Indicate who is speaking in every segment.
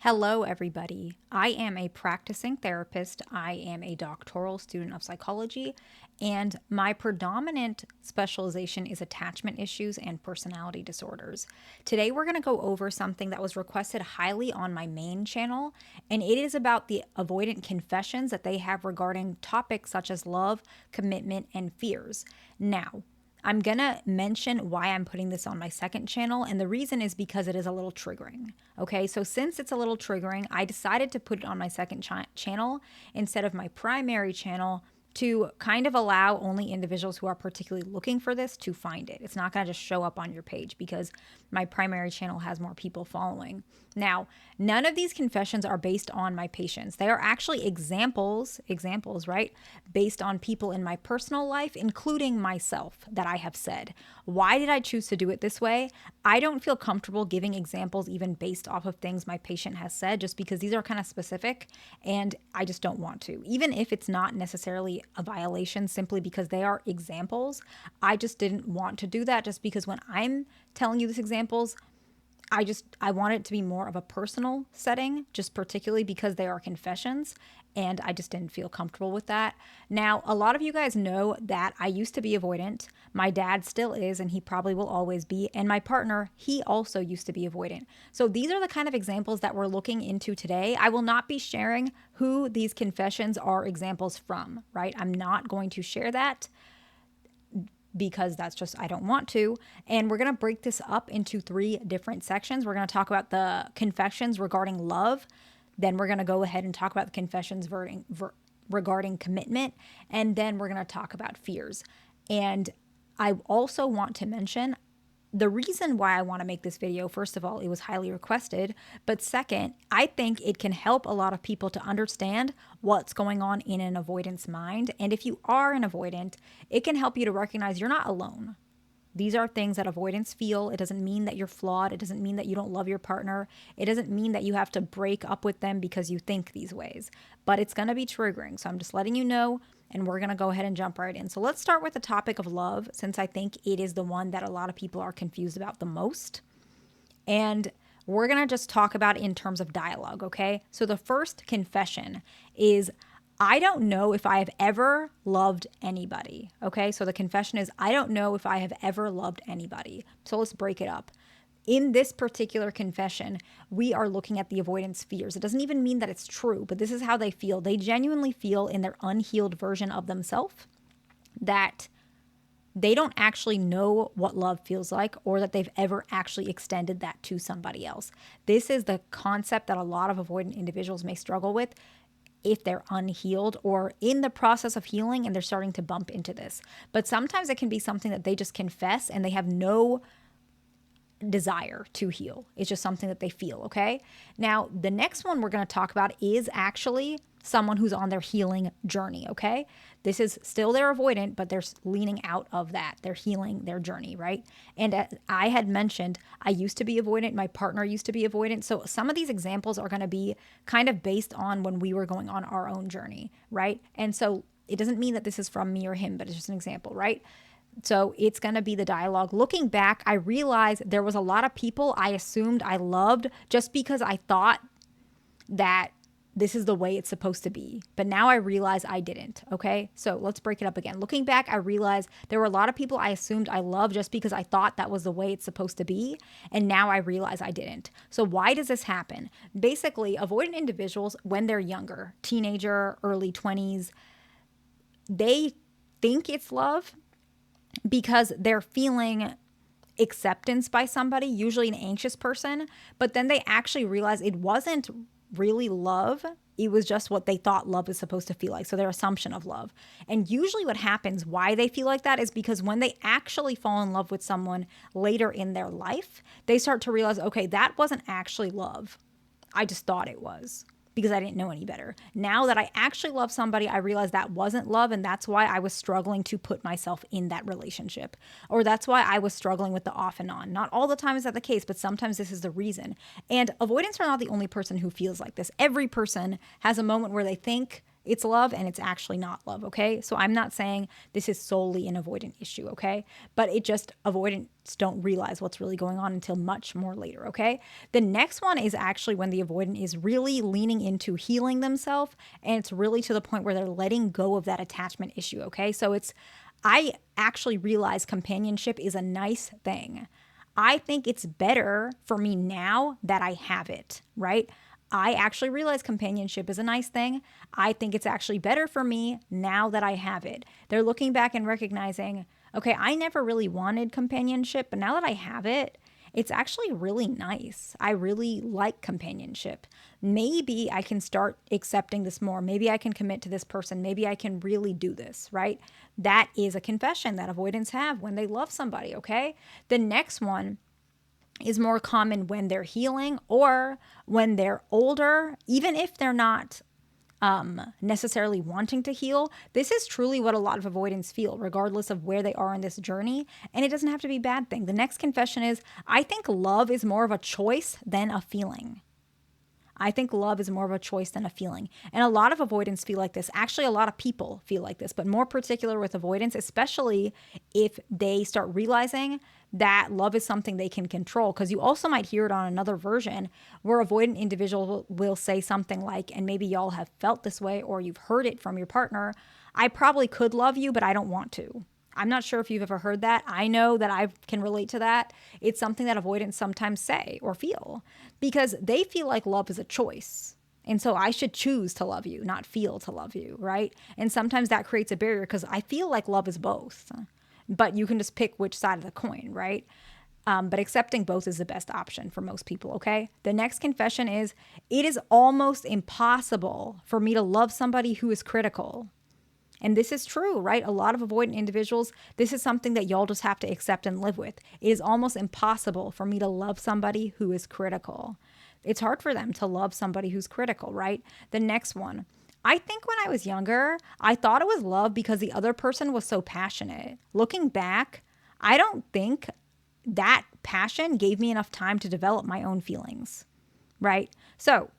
Speaker 1: Hello, everybody. I am a practicing therapist. I am a doctoral student of psychology, and my predominant specialization is attachment issues and personality disorders. Today, we're going to go over something that was requested highly on my main channel, and it is about the avoidant confessions that they have regarding topics such as love, commitment, and fears. Now, I'm going to mention why I'm putting this on my second channel, and the reason is because it is a little triggering. Okay, so since it's a little triggering, I decided to put it on my second channel instead of my primary channel to kind of allow only individuals who are particularly looking for this to find it. It's not going to just show up on your page because my primary channel has more people following. Now, none of these confessions are based on my patients. They are actually examples, right? Based on people in my personal life, including myself, that I have said. Why did I choose to do it this way? I don't feel comfortable giving examples even based off of things my patient has said, just because these are kind of specific and I just don't want to. Even if it's not necessarily a violation, simply because they are examples, I just didn't want to do that, just because when I'm telling you these examples, I want it to be more of a personal setting, just particularly because they are confessions, and I just didn't feel comfortable with that. Now, a lot of you guys know that I used to be avoidant. My dad still is, and he probably will always be. And my partner, he also used to be avoidant. So these are the kind of examples that we're looking into today. I will not be sharing who these confessions are examples from, right? I'm not going to share that, because that's just, I don't want to. And we're going to break this up into 3 different sections. We're going to talk about the confessions regarding love. Then we're going to go ahead and talk about the confessions regarding commitment. And then we're going to talk about fears. And I also want to mention the reason why I want to make this video. First of all, it was highly requested. But second, I think it can help a lot of people to understand what's going on in an avoidance mind. And if you are an avoidant, it can help you to recognize you're not alone. These are things that avoidants feel. It doesn't mean that you're flawed. It doesn't mean that you don't love your partner. It doesn't mean that you have to break up with them because you think these ways. But it's going to be triggering. So I'm just letting you know, and we're going to go ahead and jump right in. So let's start with the topic of love, since I think it is the one that a lot of people are confused about the most. And we're going to just talk about it in terms of dialogue, okay? So the first confession is, I don't know if I have ever loved anybody, okay? So the confession is, I don't know if I have ever loved anybody. So let's break it up. In this particular confession, we are looking at the avoidance fears. It doesn't even mean that it's true, but this is how they feel. They genuinely feel in their unhealed version of themselves that they don't actually know what love feels like, or that they've ever actually extended that to somebody else. This is the concept that a lot of avoidant individuals may struggle with if they're unhealed or in the process of healing and they're starting to bump into this. But sometimes it can be something that they just confess and they have no desire to heal. It's just something that they feel, okay? Now, the next one we're going to talk about is actually someone who's on their healing journey, okay? This is still their avoidant, but they're leaning out of that. They're healing their journey, right? And as I had mentioned, I used to be avoidant. My partner used to be avoidant. So some of these examples are going to be kind of based on when we were going on our own journey, right? And so it doesn't mean that this is from me or him, but it's just an example, right? So it's going to be the dialogue. Looking back, I realized there was a lot of people I assumed I loved just because I thought that this is the way it's supposed to be. But now I realize I didn't, okay? So let's break it up again. Looking back, I realized there were a lot of people I assumed I loved just because I thought that was the way it's supposed to be. And now I realize I didn't. So why does this happen? Basically, avoidant individuals, when they're younger, teenager, early 20s, they think it's love because they're feeling acceptance by somebody, usually an anxious person, but then they actually realize it wasn't really love. It was just what they thought love is supposed to feel like. So their assumption of love. And usually what happens, why they feel like that, is because when they actually fall in love with someone later in their life, they start to realize, okay, that wasn't actually love. I just thought it was, because I didn't know any better. Now that I actually love somebody, I realize that wasn't love, and that's why I was struggling to put myself in that relationship. Or that's why I was struggling with the off and on. Not all the time is that the case, but sometimes this is the reason. And avoidants are not the only person who feels like this. Every person has a moment where they think it's love and it's actually not love, okay? So I'm not saying this is solely an avoidant issue, okay? But it just, avoidants don't realize what's really going on until much more later, okay? The next one is actually when the avoidant is really leaning into healing themselves, and it's really to the point where they're letting go of that attachment issue, okay? So I actually realize companionship is a nice thing. I think it's better for me now that I have it, right? I actually realize companionship is a nice thing. I think it's actually better for me now that I have it. They're looking back and recognizing, okay, I never really wanted companionship, but now that I have it, it's actually really nice. I really like companionship. Maybe I can start accepting this more. Maybe I can commit to this person. Maybe I can really do this, right? That is a confession that avoidants have when they love somebody, okay? The next one is more common when they're healing or when they're older, even if they're not necessarily wanting to heal. This is truly what a lot of avoidants feel, regardless of where they are in this journey. And it doesn't have to be a bad thing. The next confession is, I think love is more of a choice than a feeling. I think love is more of a choice than a feeling. And a lot of avoidants feel like this. Actually, a lot of people feel like this, but more particular with avoidance, especially if they start realizing that love is something they can control. Because you also might hear it on another version where avoidant individual will say something like, and maybe y'all have felt this way or you've heard it from your partner, I probably could love you, but I don't want to. I'm not sure if you've ever heard that. I know that I can relate to that. It's something that avoidants sometimes say or feel because they feel like love is a choice. And so I should choose to love you, not feel to love you, right? And sometimes that creates a barrier because I feel like love is both, but you can just pick which side of the coin, right? But accepting both is the best option for most people, okay? The next confession is, it is almost impossible for me to love somebody who is critical. And this is true, right? A lot of avoidant individuals, this is something that y'all just have to accept and live with. It is almost impossible for me to love somebody who is critical. It's hard for them to love somebody who's critical, right? The next one. I think when I was younger, I thought it was love because the other person was so passionate. Looking back, I don't think that passion gave me enough time to develop my own feelings, right? So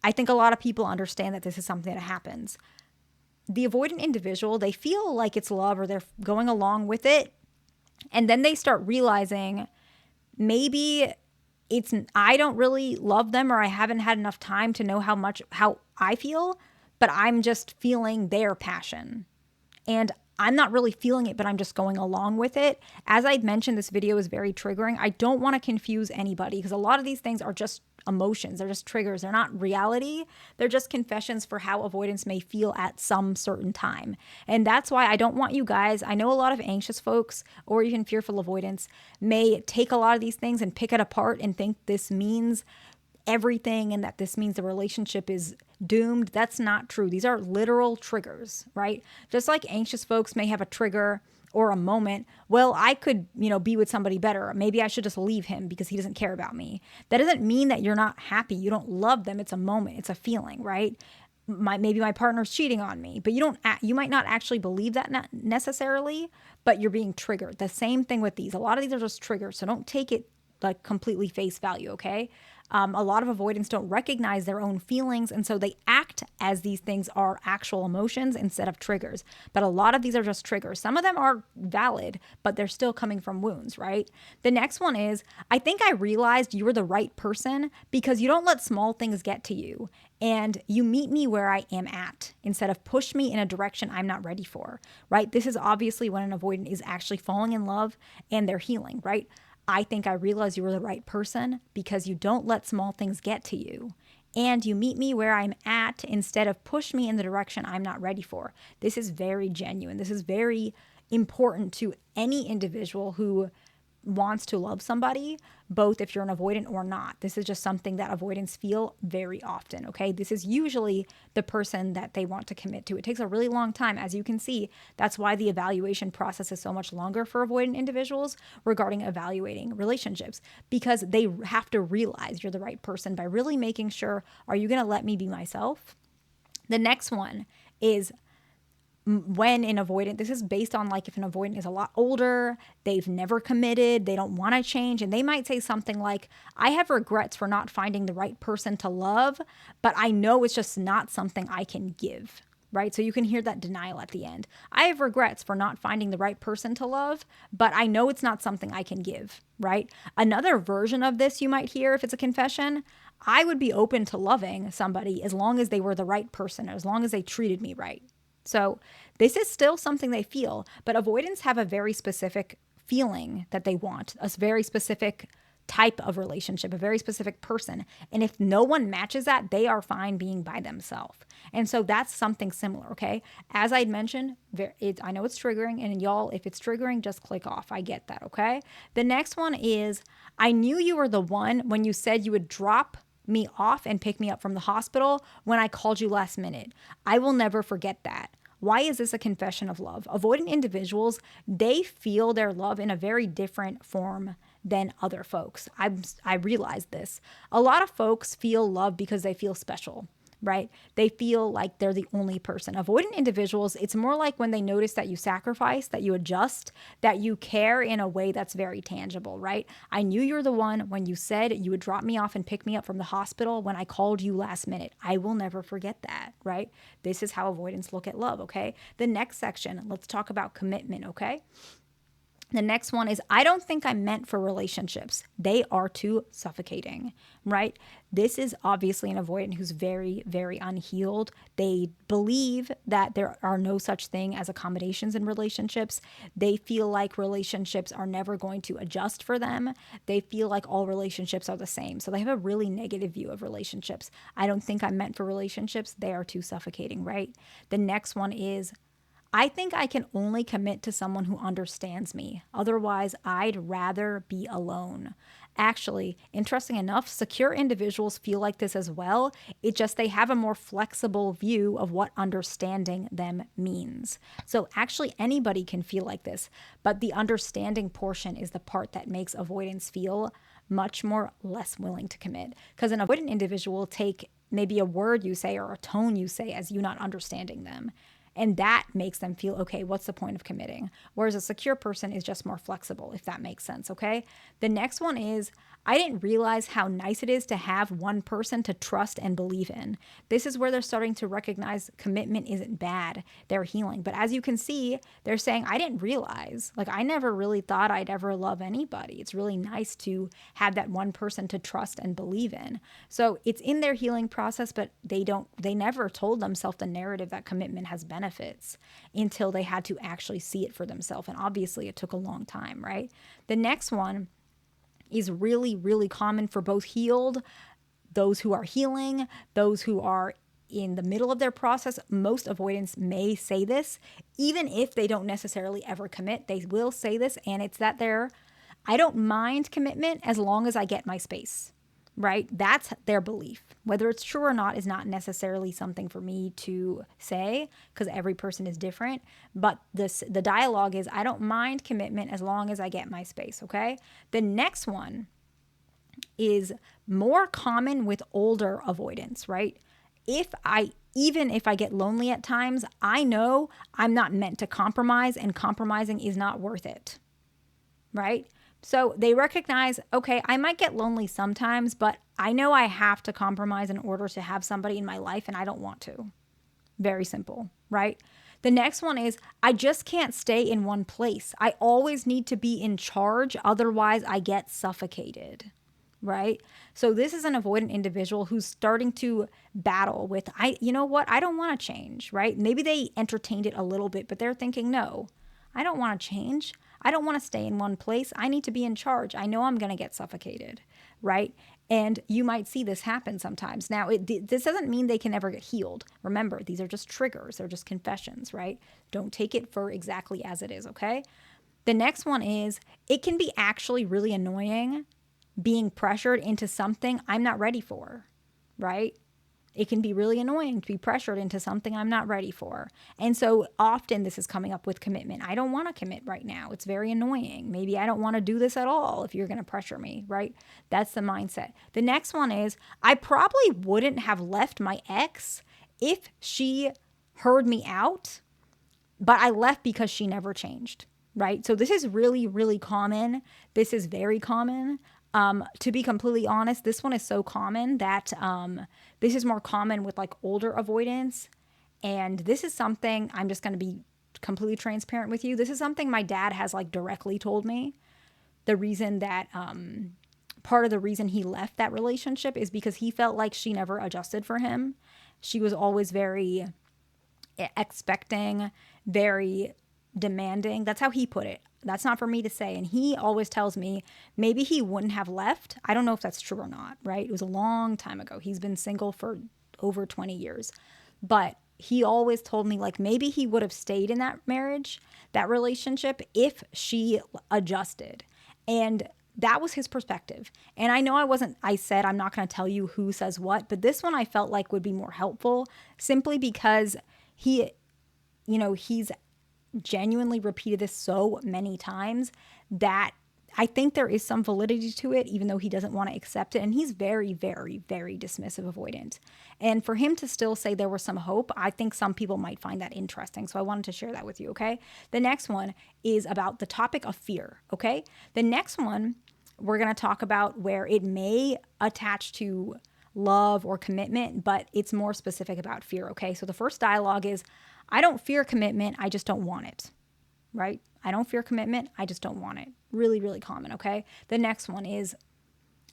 Speaker 1: I think a lot of people understand that this is something that happens. The avoidant individual, they feel like it's love or they're going along with it. And then they start realizing maybe I don't really love them or I haven't had enough time to know how I feel, but I'm just feeling their passion. And I'm not really feeling it, but I'm just going along with it. As I mentioned, this video is very triggering. I don't want to confuse anybody because a lot of these things are just emotions. They're just triggers. They're not reality. They're just confessions for how avoidance may feel at some certain time. And that's why I don't want you guys, I know a lot of anxious folks or even fearful avoidance may take a lot of these things and pick it apart and think this means everything and that this means the relationship is doomed. That's not true. These are literal triggers, right? Just like anxious folks may have a trigger or a moment, well, I could, be with somebody better. Maybe I should just leave him because he doesn't care about me. That doesn't mean that you're not happy. You don't love them. It's a moment. It's a feeling, right? Maybe my partner's cheating on me, but you might not actually believe that necessarily, but you're being triggered. The same thing with these. A lot of these are just triggers. So don't take it like completely face value, okay? A lot of avoidants don't recognize their own feelings, and so they act as these things are actual emotions instead of triggers. But a lot of these are just triggers. Some of them are valid, but they're still coming from wounds, right? The next one is, I think I realized you were the right person because you don't let small things get to you, and you meet me where I am at instead of push me in a direction I'm not ready for, right? This is obviously when an avoidant is actually falling in love and they're healing, right? I think I realized you were the right person because you don't let small things get to you. And you meet me where I'm at instead of push me in the direction I'm not ready for. This is very genuine. This is very important to any individual who wants to love somebody, both if you're an avoidant or not. This is just something that avoidants feel very often, okay? This is usually the person that they want to commit to. It takes a really long time, as you can see. That's why the evaluation process is so much longer for avoidant individuals regarding evaluating relationships, because they have to realize you're the right person by really making sure, are you going to let me be myself? The next one is when an avoidant, this is based on like if an avoidant is a lot older, they've never committed, they don't want to change, and they might say something like, I have regrets for not finding the right person to love, but I know it's just not something I can give. right? So you can hear that denial at the end. I have regrets for not finding the right person to love, but I know it's not something I can give, right? Another version of this you might hear if it's a confession, I would be open to loving somebody as long as they were the right person, as long as they treated me right. So this is still something they feel, but avoidants have a very specific feeling that they want, a very specific type of relationship, a very specific person. And if no one matches that, they are fine being by themselves. And so that's something similar, okay? As I mentioned, I know it's triggering, and y'all, if it's triggering, just click off. I get that, okay? The next one is, I knew you were the one when you said you would drop me off and pick me up from the hospital when I called you last minute. I will never forget that. Why is this a confession of love? Avoidant individuals, they feel their love in a very different form than other folks. I realize this. A lot of folks feel love because they feel special, right? They feel like they're the only person. Avoidant individuals, it's more like when they notice that you sacrifice, that you adjust, that you care in a way that's very tangible, right? I knew you're the one when you said you would drop me off and pick me up from the hospital when I called you last minute. I will never forget that, right? This is how avoidants look at love, okay? The next section, let's talk about commitment, okay? The next one is, I don't think I'm meant for relationships. They are too suffocating, right? This is obviously an avoidant who's very, very unhealed. They believe that there are no such thing as accommodations in relationships. They feel like relationships are never going to adjust for them. They feel like all relationships are the same. So they have a really negative view of relationships. I don't think I'm meant for relationships. They are too suffocating, right? The next one is, I think I can only commit to someone who understands me. Otherwise, I'd rather be alone. Actually, interesting enough, secure individuals feel like this as well. It just they have a more flexible view of what understanding them means. So actually anybody can feel like this, but the understanding portion is the part that makes avoidance feel much more less willing to commit. Because an avoidant individual will take maybe a word you say or a tone you say as you not understanding them. And that makes them feel, okay, what's the point of committing? Whereas a secure person is just more flexible, if that makes sense, okay? The next one is, I didn't realize how nice it is to have one person to trust and believe in. This is where they're starting to recognize commitment isn't bad. They're healing. But as you can see, they're saying, I didn't realize. Like, I never really thought I'd ever love anybody. It's really nice to have that one person to trust and believe in. So it's in their healing process, but they never told themselves the narrative that commitment has benefits until they had to actually see it for themselves. And obviously it took a long time, right? The next one is really, really common for both healed, those who are healing, those who are in the middle of their process. Most avoidants may say this, even if they don't necessarily ever commit, they will say this, and it's that I don't mind commitment as long as I get my space, right? That's their belief. Whether it's true or not is not necessarily something for me to say because every person is different. But the dialogue is, I don't mind commitment as long as I get my space, okay? The next one is more common with older avoidants, right? Even if I get lonely at times, I know I'm not meant to compromise, and compromising is not worth it, right? So they recognize, okay, I might get lonely sometimes, but I know I have to compromise in order to have somebody in my life, and I don't want to. Very simple, right? The next one is, I just can't stay in one place. I always need to be in charge, otherwise I get suffocated, right? So this is an avoidant individual who's starting to battle with, you know what? I don't want to change, right? Maybe they entertained it a little bit, but they're thinking, no, I don't want to change. I don't want to stay in one place. I need to be in charge. I know I'm going to get suffocated, right? And you might see this happen sometimes. Now, this doesn't mean they can ever get healed. Remember, these are just triggers. They're just confessions, right? Don't take it for exactly as it is, okay? The next one is, it can be actually really annoying being pressured into something I'm not ready for, right? It can be really annoying to be pressured into something I'm not ready for. And so often this is coming up with commitment. I don't want to commit right now. It's very annoying. Maybe I don't want to do this at all if you're going to pressure me, right? That's the mindset. The next one is, I probably wouldn't have left my ex if she heard me out, but I left because she never changed, right? So this is really, really common. This is very common. To be completely honest, this one is so common that this is more common with like older avoidance. And this is something, I'm just going to be completely transparent with you. This is something my dad has like directly told me. The reason that, part of the reason he left that relationship is because he felt like she never adjusted for him. She was always very expecting, very demanding. That's how he put it. That's not for me to say. And he always tells me maybe he wouldn't have left. I don't know if that's true or not, right? It was a long time ago. He's been single for over 20 years. But he always told me like maybe he would have stayed in that marriage, that relationship, if she adjusted. And that was his perspective. And I know I said I'm not going to tell you who says what, but this one I felt like would be more helpful simply because he's genuinely repeated this so many times that I think there is some validity to it, even though he doesn't want to accept it. And he's very, very, very dismissive avoidant. And for him to still say there was some hope, I think some people might find that interesting. So I wanted to share that with you, okay? The next one is about the topic of fear, okay? The next one we're going to talk about where it may attach to love or commitment, but it's more specific about fear, okay? So the first dialogue is, I don't fear commitment, I just don't want it, right? I don't fear commitment, I just don't want it. Really, really common, okay? The next one is,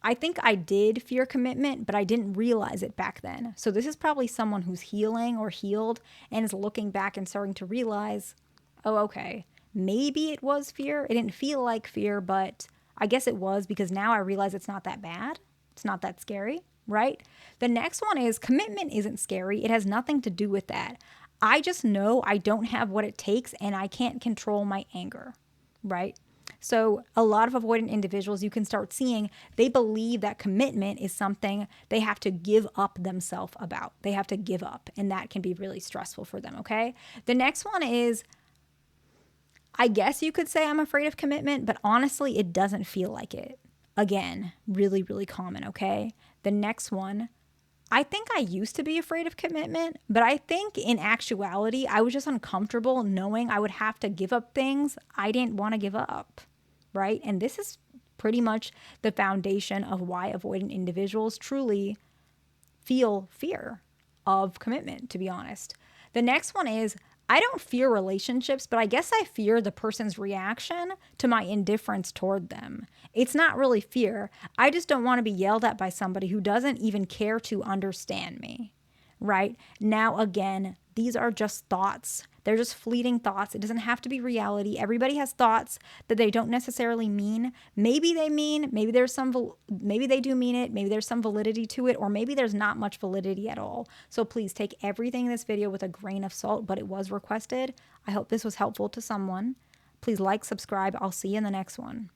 Speaker 1: I think I did fear commitment, but I didn't realize it back then. So this is probably someone who's healing or healed and is looking back and starting to realize, oh, okay, maybe it was fear. It didn't feel like fear, but I guess it was because now I realize it's not that bad. It's not that scary, right? The next one is commitment isn't scary. It has nothing to do with that. I just know I don't have what it takes and I can't control my anger, right? So a lot of avoidant individuals, you can start seeing, they believe that commitment is something they have to give up themselves about. They have to give up, and that can be really stressful for them, okay? The next one is, I guess you could say I'm afraid of commitment, but honestly, it doesn't feel like it. Again, really, really common, okay? The next one, I think I used to be afraid of commitment, but I think in actuality, I was just uncomfortable knowing I would have to give up things I didn't want to give up, right? And this is pretty much the foundation of why avoidant individuals truly feel fear of commitment, to be honest. The next one is, I don't fear relationships, but I guess I fear the person's reaction to my indifference toward them. It's not really fear. I just don't want to be yelled at by somebody who doesn't even care to understand me, right? Now, again, these are just thoughts. They're just fleeting thoughts. It doesn't have to be reality. Everybody has thoughts that they don't necessarily mean. Maybe they mean, maybe they do mean it. Maybe there's some validity to it, or maybe there's not much validity at all. So please take everything in this video with a grain of salt, but it was requested. I hope this was helpful to someone. Please like, subscribe. I'll see you in the next one.